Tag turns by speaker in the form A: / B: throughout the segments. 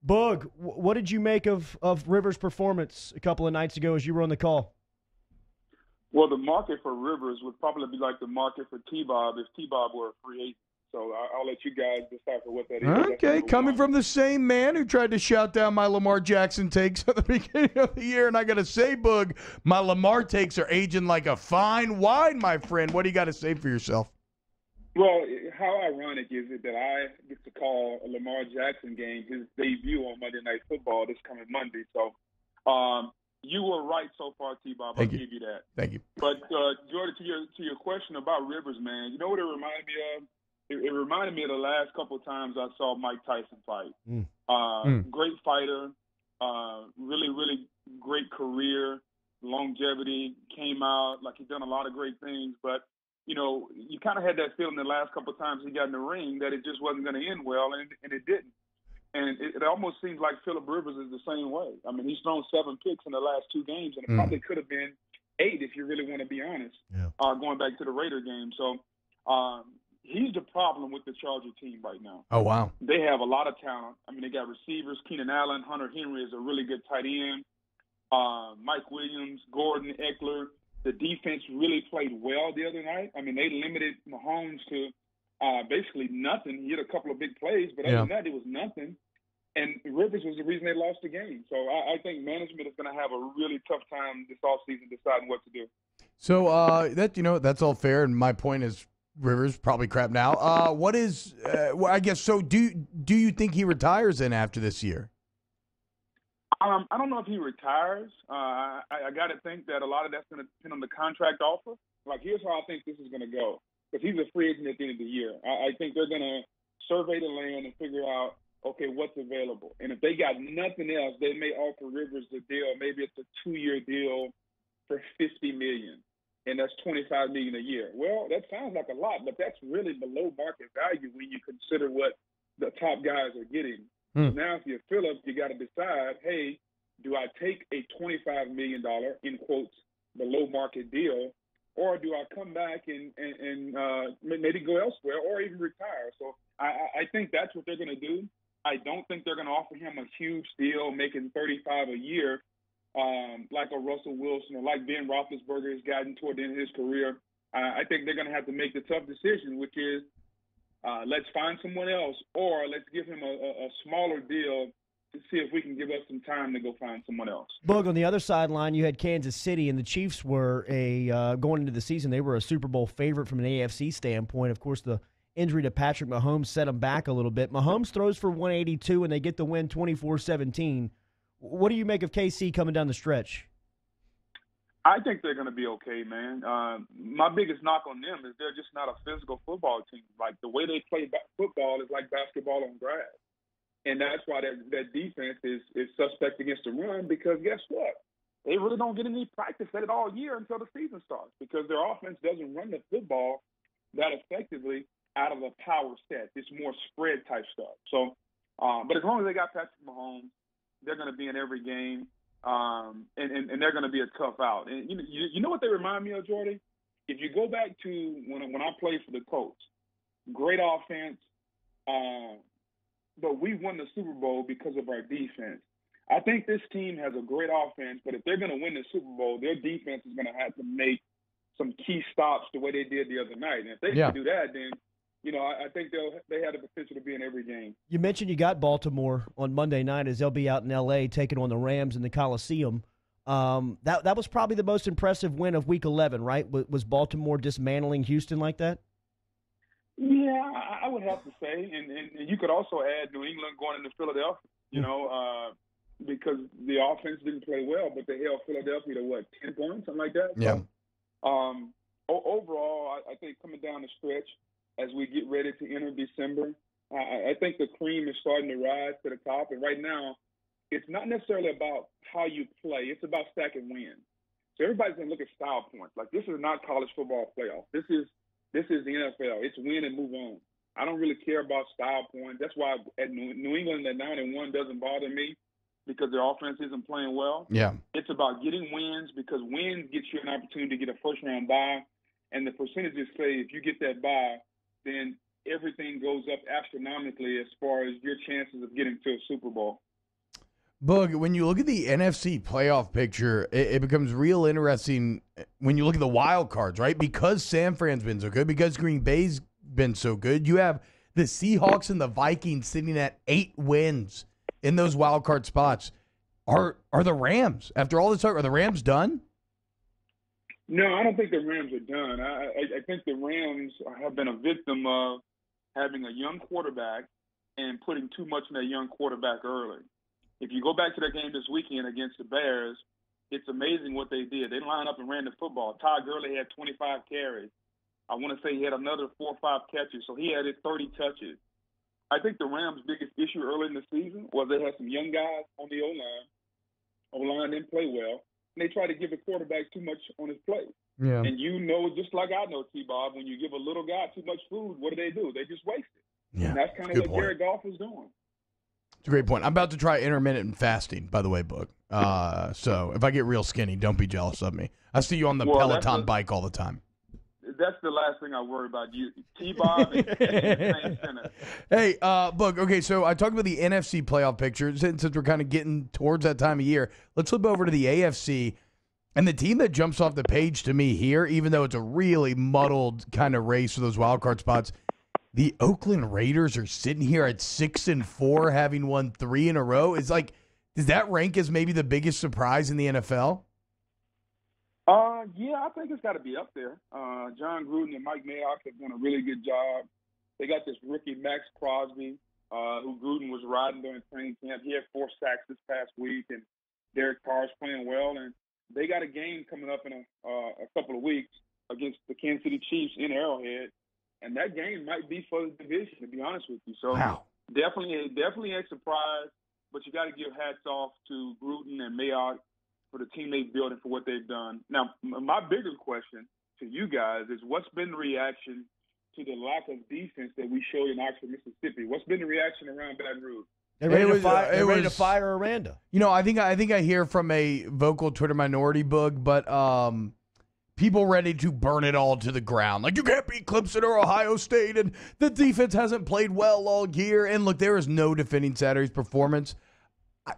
A: Boog, what did you make of Rivers' performance a couple of nights ago as you were on the call?
B: Well, the market for Rivers would probably be like the market for T-Bob if T-Bob were a free agent. So I'll let you guys decipher what that is.
C: Okay, coming from the same man who tried to shout down my Lamar Jackson takes at the beginning of the year, and I got to say, Boog, my Lamar takes are aging like a fine wine, my friend. What do you got to say for yourself?
B: Well, how ironic is it that I get to call a Lamar Jackson game his debut on Monday Night Football this coming Monday? So you were right so far, T-Bob. I'll give you that.
C: Thank you.
B: But, Jordan, to your question about Rivers, man, you know what it reminded me of? It reminded me of the last couple of times I saw Mike Tyson fight. Great fighter, really, really great career, longevity, came out, like he'd done a lot of great things. But, you know, you kind of had that feeling the last couple of times he got in the ring that it just wasn't going to end well, and it didn't. And it almost seems like Phillip Rivers is the same way. I mean, he's thrown 7 picks in the last 2 games, and it probably could have been 8 if you really want to be honest, going back to the Raider game. So he's the problem with the Charger team right now.
C: Oh, wow.
B: They have a lot of talent. I mean, they got receivers. Keenan Allen, Hunter Henry is a really good tight end. Mike Williams, Gordon, Eckler. The defense really played well the other night. I mean, they limited Mahomes to basically nothing. He had a couple of big plays, but other than that, it was nothing. And Rivers was the reason they lost the game. So I think management is going to have a really tough time this offseason deciding what to do.
C: So that's all fair, and my point is Rivers probably crap now. What is I guess so? Do you think he retires then after this year?
B: I don't know if he retires. I got to think that a lot of that's going to depend on the contract offer. Like, here's how I think this is going to go. Because he's a free agent at the end of the year. I think they're going to survey the land and figure out, okay, what's available. And if they got nothing else, they may offer Rivers a deal. Maybe it's a 2-year deal for $50 million, and that's $25 million a year. Well, that sounds like a lot, but that's really below market value when you consider what the top guys are getting. So now, if you're Phillips, you got to decide, hey, do I take a $25 million, in quotes, below market deal, or do I come back and maybe go elsewhere or even retire? So I think that's what they're going to do. I don't think they're going to offer him a huge deal, making $35 a year, like a Russell Wilson or like Ben Roethlisberger has gotten toward the end of his career. I think they're going to have to make the tough decision, which is let's find someone else, or let's give him a smaller deal to see if we can give us some time to go find someone else.
A: Boog, on the other sideline, you had Kansas City, and the Chiefs were going into the season, they were a Super Bowl favorite from an AFC standpoint. Of course, the injury to Patrick Mahomes set them back a little bit. Mahomes throws for 182, and they get the win 24-17. What do you make of KC coming down the stretch?
B: I think they're going to be okay, man. My biggest knock on them is they're just not a physical football team. Like, the way they play football is like basketball on grass. And that's why that defense is suspect against the run, because guess what? They really don't get any practice at it all year until the season starts, because their offense doesn't run the football that effectively out of a power set. It's more spread type stuff. So, but as long as they got Patrick Mahomes, they're going to be in every game, and they're going to be a tough out. And you know what they remind me of, Jordy? If you go back to when I played for the Colts, great offense, but we won the Super Bowl because of our defense. I think this team has a great offense, but if they're going to win the Super Bowl, their defense is going to have to make some key stops the way they did the other night. And if they can do that, then I think they have the potential to be in every game.
A: You mentioned you got Baltimore on Monday night as they'll be out in L.A. taking on the Rams in the Coliseum. That was probably the most impressive win of Week 11, right? Was Baltimore dismantling Houston like that?
B: Yeah, I would have to say, and you could also add New England going into Philadelphia, because the offense didn't play well, but they held Philadelphia to 10 points, something like that.
C: Yeah.
B: So, overall, I think coming down the stretch as we get ready to enter December, I think the cream is starting to rise to the top. And right now, it's not necessarily about how you play; it's about stacking wins. So everybody's going to look at style points. Like, this is not college football playoff. This is the NFL. It's win and move on. I don't really care about style points. That's why at New England at 9-1 doesn't bother me, because their offense isn't playing well.
C: Yeah.
B: It's about getting wins, because wins get you an opportunity to get a first-round bye. And the percentages say if you get that bye, then everything goes up astronomically as far as your chances of getting to a Super Bowl.
C: Boog, when you look at the NFC playoff picture, it becomes real interesting when you look at the wild cards, right? Because San Fran's been so good, because Green Bay's been so good, you have the Seahawks and the Vikings sitting at 8 wins in those wild card spots. Are the Rams, after all this talk, are the Rams done?
B: No, I don't think the Rams are done. I think the Rams have been a victim of having a young quarterback and putting too much in that young quarterback early. If you go back to their game this weekend against the Bears, it's amazing what they did. They lined up and ran the football. Todd Gurley had 25 carries. I want to say he had another 4 or 5 catches, so he had his 30 touches. I think the Rams' biggest issue early in the season was they had some young guys on the O-line. O-line didn't play well, and they tried to give the quarterback too much on his plate.
C: Yeah.
B: And you know, just like I know, T-Bob, when you give a little guy too much food, what do? They just waste it.
C: Yeah,
B: and that's kind of what Jared Goff was doing.
C: It's a great point. I'm about to try intermittent fasting, by the way, Boog. So if I get real skinny, don't be jealous of me. I see you on the Peloton bike all the time.
B: That's the last thing I worry about. You, T-Bob, and the same center.
C: Hey, Boog, okay, so I talked about the NFC playoff picture. Since we're kind of getting towards that time of year, let's flip over to the AFC. And the team that jumps off the page to me here, even though it's a really muddled kind of race for those wild card spots, the Oakland Raiders are sitting here at 6-4, having won 3 in a row. It's like, does that rank as maybe the biggest surprise in the NFL?
B: Yeah, I think it's got to be up there. John Gruden and Mike Mayock have done a really good job. They got this rookie, Max Crosby, who Gruden was riding during training camp. He had 4 sacks this past week, and Derek Carr's playing well. And they got a game coming up in a couple of weeks against the Kansas City Chiefs in Arrowhead. And that game might be for the division, to be honest with you. So definitely a surprise, but you got to give hats off to Gruden and Mayock for the team they've built and for what they've done. Now, my bigger question to you guys is what's been the reaction to the lack of defense that we showed in Oxford, Mississippi? What's been the reaction around Baton Rouge?
A: They're ready to fire Aranda.
C: You know, I think I hear from a vocal Twitter minority, Boog, but people ready to burn it all to the ground. Like, you can't beat Clemson or Ohio State, and the defense hasn't played well all year. And look, there is no defending Saturday's performance.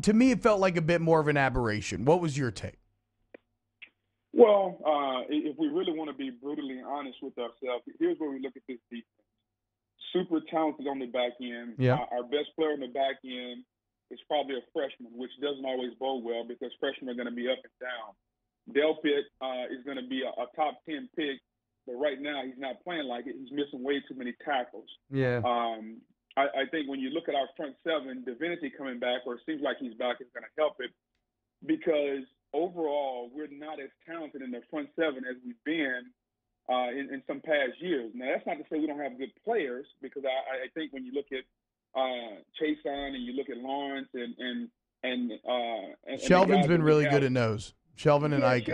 C: To me, it felt like a bit more of an aberration. What was your take?
B: Well, if we really want to be brutally honest with ourselves, here's where we look at this defense. Super talented on the back end.
C: Yeah.
B: Our best player on the back end is probably a freshman, which doesn't always bode well because freshmen are going to be up and down. Delpit is going to be a top 10 pick, but right now he's not playing like it. He's missing way too many tackles.
C: Yeah.
B: I think when you look at our front seven, Divinity coming back, or it seems like he's back, is going to help it because overall we're not as talented in the front seven as we've been in some past years. Now, that's not to say we don't have good players because I think when you look at Chason and you look at Lawrence and
C: Shelvin's been really good at nose. Shelvin and Ike.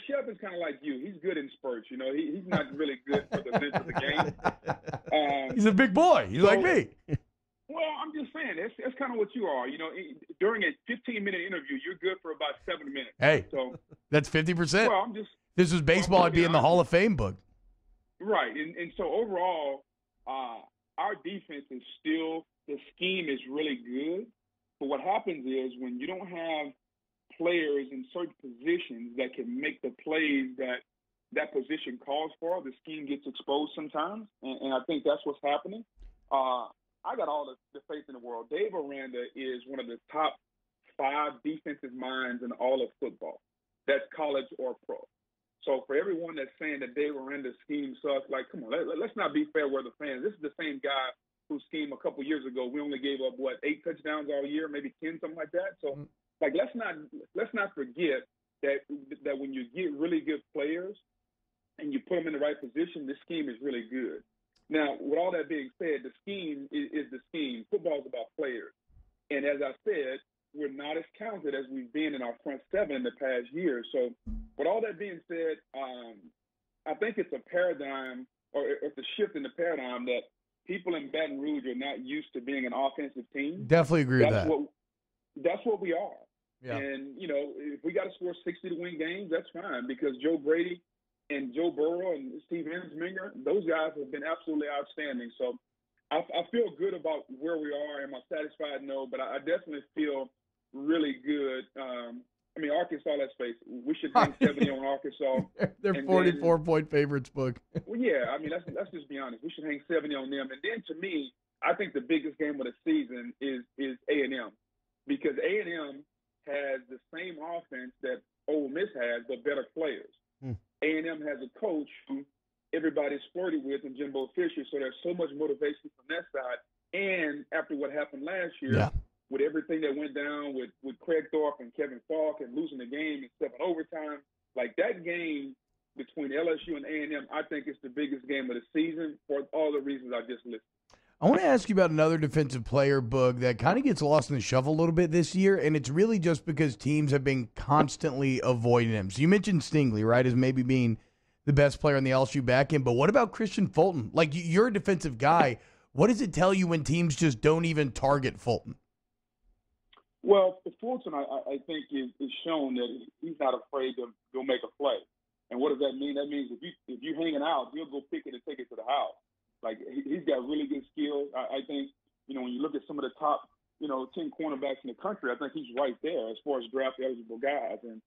B: Shelvin's kind of like you. He's good in spurts. You know, he's not really good for the length of the game.
C: He's a big boy. He's like me.
B: Well, I'm just saying, that's kind of what you are. You know, during a 15-minute interview, you're good for about 7 minutes.
C: Hey,
B: so
C: that's 50%.
B: Well, I'm just.
C: This was baseball. I'd be in the Hall of Fame book.
B: Right, and so overall, our defense is still, the scheme is really good. But what happens is when you don't have players in certain positions that can make the plays that position calls for, the scheme gets exposed sometimes, and I think that's what's happening. I got all the faith in the world. Dave Aranda is one of the top 5 defensive minds in all of football. That's college or pro. So for everyone that's saying that Dave Aranda's scheme sucks, like, come on, let's not be fair weather fans. This is the same guy whose scheme a couple years ago, we only gave up, 8 touchdowns all year, maybe 10, something like that. So, like, let's not forget that when you get really good players and you put them in the right position, this scheme is really good. Now, with all that being said, the scheme is the scheme. Football is about players. And as I said, we're not as talented as we've been in our front seven in the past year. So with all that being said, I think it's a paradigm, or it's a shift in the paradigm that people in Baton Rouge are not used to being an offensive team.
C: Definitely agree with that.
B: That's what we are.
C: Yeah.
B: And, you know, if we got to score 60 to win games, that's fine because Joe Brady and Joe Burrow and Steve Ensminger, those guys have been absolutely outstanding. So I feel good about where we are. Am I satisfied? No, but I definitely feel really good. I mean, Arkansas, let's face it, we should hang 70 on Arkansas.
C: They're 44-point favorites, Boog.
B: Well, yeah, I mean, let's just be honest. We should hang 70 on them. And then, to me, I think the biggest game of the season is A&M, because A&M has the same offense that Ole Miss has, but better players. A&M has a coach who everybody's flirty with, and Jimbo Fisher, so there's so much motivation from that side. And after what happened last year, with everything that went down with Craig Thorpe and Kevin Falk and losing the game in 7 overtime, like that game between LSU and A&M, I think it's the biggest game of the season for all the reasons I just listed.
C: I want to ask you about another defensive player, Boog, that kind of gets lost in the shuffle a little bit this year, and it's really just because teams have been constantly avoiding him. So you mentioned Stingley, right, as maybe being the best player on the LSU back end, but what about Christian Fulton? Like, you're a defensive guy. What does it tell you when teams just don't even target Fulton?
B: Well, Fulton, I think, is shown that he's not afraid to go make a play. And what does that mean? That means if you're hanging out, he'll go pick it and take it to the house. Like, he's got really good skills. I think, when you look at some of the top, 10 cornerbacks in the country, I think he's right there as far as draft-eligible guys. And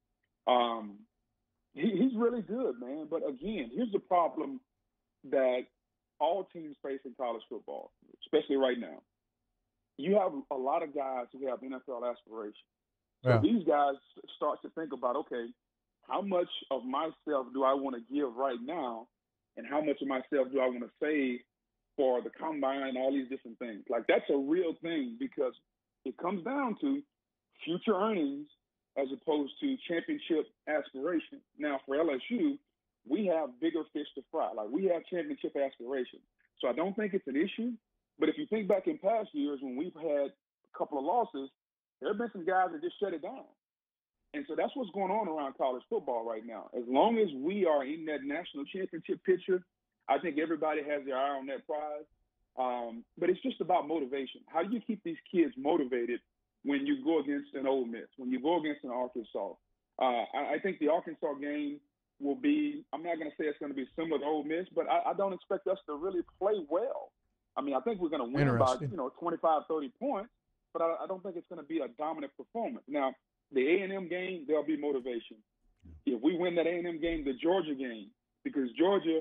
B: he's really good, man. But, again, here's the problem that all teams face in college football, especially right now. You have a lot of guys who have NFL aspirations. So these guys start to think about, okay, how much of myself do I want to give right now, and how much of myself do I want to save for the combine and all these different things? Like, that's a real thing, because it comes down to future earnings as opposed to championship aspirations. Now, for LSU, we have bigger fish to fry. Like, we have championship aspirations. So I don't think it's an issue. But if you think back in past years when we've had a couple of losses, there have been some guys that just shut it down. And so that's what's going on around college football right now. As long as we are in that national championship picture, I think everybody has their eye on that prize. But it's just about motivation. How do you keep these kids motivated when you go against an Ole Miss, when you go against an Arkansas? I think the Arkansas game will be – I'm not going to say it's going to be similar to Ole Miss, but I don't expect us to really play well. I mean, I think we're going to win by, 25, 30 points, but I don't think it's going to be a dominant performance. Now, the A&M game, there'll be motivation. If we win that A&M game, the Georgia game, because Georgia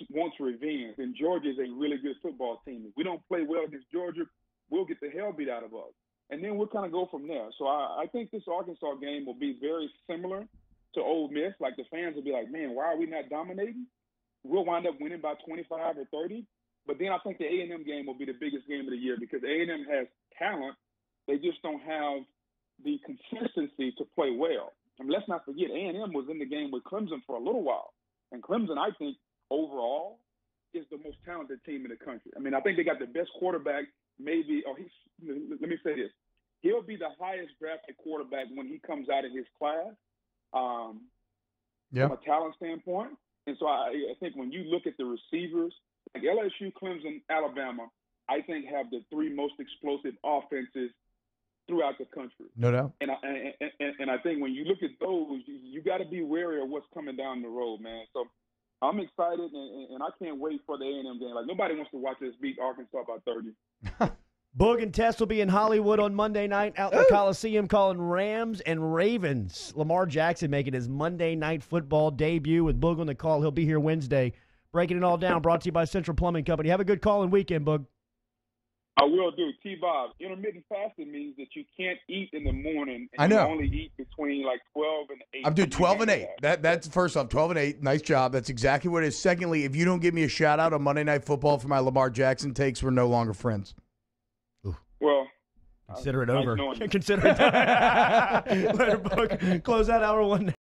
B: wants revenge, and Georgia is a really good football team. If we don't play well against Georgia, we'll get the hell beat out of us. And then we'll kind of go from there. So I think this Arkansas game will be very similar to Ole Miss. Like, the fans will be like, man, why are we not dominating? We'll wind up winning by 25 or 30. But then I think the A&M game will be the biggest game of the year, because A&M has talent. They just don't have the consistency to play well. I mean, let's not forget, A&M was in the game with Clemson for a little while. And Clemson, I think, overall, is the most talented team in the country. I mean, I think they got the best quarterback, maybe – let me say this. He'll be the highest drafted quarterback when he comes out of his class from a talent standpoint. And so I think when you look at the receivers – like LSU, Clemson, Alabama, I think have the 3 most explosive offenses throughout the country.
C: No doubt.
B: And I think when you look at those, you got to be wary of what's coming down the road, man. So I'm excited, and I can't wait for the A&M game. Like, nobody wants to watch us beat Arkansas by 30.
A: Boog and Tess will be in Hollywood on Monday night out in the Coliseum calling Rams and Ravens. Lamar Jackson making his Monday Night Football debut with Boog on the call. He'll be here Wednesday. Breaking it all down, brought to you by Central Plumbing Company. Have a good call and weekend, Boog.
B: I will do. T-Bob, intermittent fasting means that you can't eat in the morning. And
C: I know.
B: You only eat between like 12 and 8.
C: I'm doing 12 and 8. That's first off, 12 and 8. Nice job. That's exactly what it is. Secondly, if you don't give me a shout-out on Monday Night Football for my Lamar Jackson takes, we're no longer friends.
B: Well,
A: consider it over. Consider it done. Later, Boog. Close out hour 1.